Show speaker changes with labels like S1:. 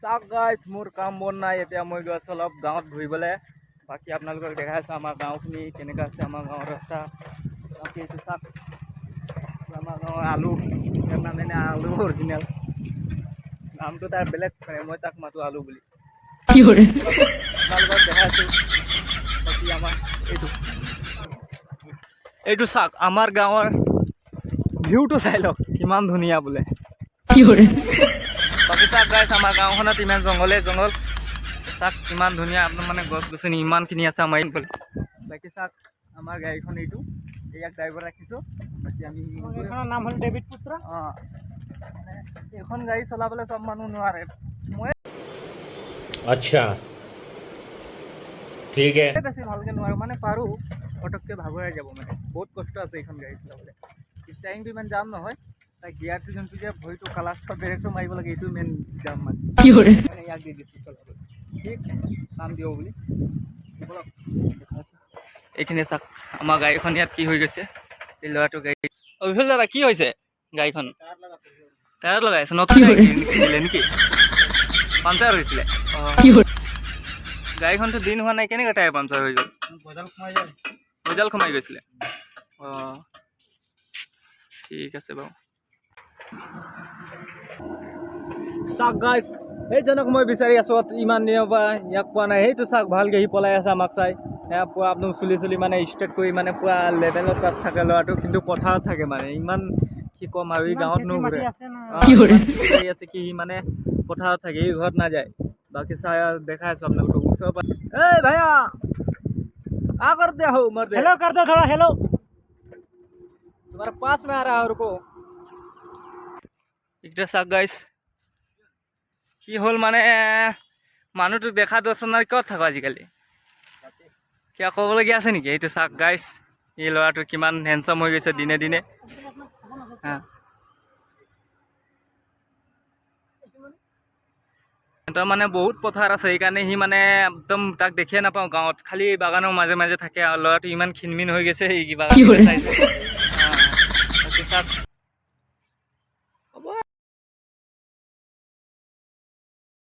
S1: চাওক গাইজ মোৰ কাম বন নাই এতিয়া মই গৈ আছোঁ অলপ গাঁৱত ঘূৰিবলৈ বাকী আপোনালোকক দেখাই আছোঁ আমাৰ গাঁওখিনি কেনেকুৱা আছে আমাৰ গাঁৱৰ ৰাস্তা বাকী এইটো চাওক আমাৰ গাঁৱৰ আলু ইয়াৰ নাম এনে আলু অৰিজিনেল নামটো তাৰ বেলেগ মই তাক মাতো আলু বুলি আপোনালোকক দেখাই আছোঁ বাকী আমাৰ এইটো চাওক আমাৰ গাঁৱৰ ভিউটো চাই লওক কিমান ধুনীয়া বোলে বাকী চাওক গাইছ আমাৰ গাঁওখনত ইমান জংঘল চাওক কিমান ধুনীয়া আপোনাৰ মানে গছ গছনি ইমানখিনি আছে আমাৰ এইফালে বাকী চাওক আমাৰ গাড়ীখন এইটো ইয়াক ড্ৰাইভাৰ ৰাখিছোঁ বাকী আমি এইখনৰ নাম হ'ল ডেভিড পুত্ৰ অঁ এইখন গাড়ী চলাবলৈ চব মানুহ নোৱাৰে মই
S2: अच्छा ठीक है
S1: বেছি ভালকৈ নোৱাৰোঁ মানে পাৰোঁ পটককৈ ভাগৰাই যাব মানে বহুত কষ্ট আছে এইখন গাড়ী চলাবলৈ ষ্টাৰিংটো ইমান জাম নহয় তাক গিয়াৰটো যোনটো যে ভৰিটো কালাষ্টৰ ব্ৰেকটো মাৰিব লাগে এইটো মেইন জাম মানে ইয়াক দি দিছোঁ চলাবলৈ ঠিক কাম দিব বুলি এইখিনি চাওক আমাৰ গাড়ীখন ইয়াত কি হৈ গৈছে এই ল'ৰাটো গাড়ী অভিল দাদা কি হৈছে গাড়ীখন টায়াৰত লগাই আছে নতুন কিনিলে নেকি পামচাৰ হৈছিলে গাড়ীখনতো দিন হোৱা নাই কেনেকৈ টায়াৰ পামচাৰ হৈ গ'ল ভজাল সোমাই গৈছিলে অঁ ঠিক আছে বাৰু চাওক গাইছ সেইজনক মই বিচাৰি আছোঁ ইমান দিনৰ পৰা ইয়াক পোৱা নাই সেইটো চাওক ভালকৈ সি পলাই আছে আমাক চাই সেয়া পুৰা আপোনাৰ চুলি মানে ষ্ট্ৰেট কৰি মানে পুৰা লেভেলত তাত থাকে ল'ৰাটো কিন্তু পথাৰত থাকে মানে ইমান কি ক'ম আৰু ই গাঁৱত নুঘূৰে আছে কি মানে পথাৰত থাকে ই ঘৰত নাযায় बाकी चाय देखा है सब लोग उसके ऊपर ए भैया क्या करते हो मर्दे हेलो कर दो थोड़ा हेलो तुम्हारे पास में आ रहा है रुको একটা চাক গাইছ কি হ'ল মানে মানুহটো দেখা দৰ্শন নাই ক'ত থাকো আজিকালি কিয় ক'বলগীয়া আছে নেকি এইটো চাক গাইছ এই ল'ৰাটো কিমান হেণ্ডচাম হৈ গৈছে দিনে দিনে হা তাৰ মানে বহুত পথাৰ আছে সেইকাৰণে সি মানে একদম তাক দেখিয়ে নাপাওঁ গাঁৱত খালি বাগানৰ মাজে মাজে থাকে আৰু ল'ৰাটো ইমান ক্ষীণমিন হৈ গৈছে সি কিবা চাইছে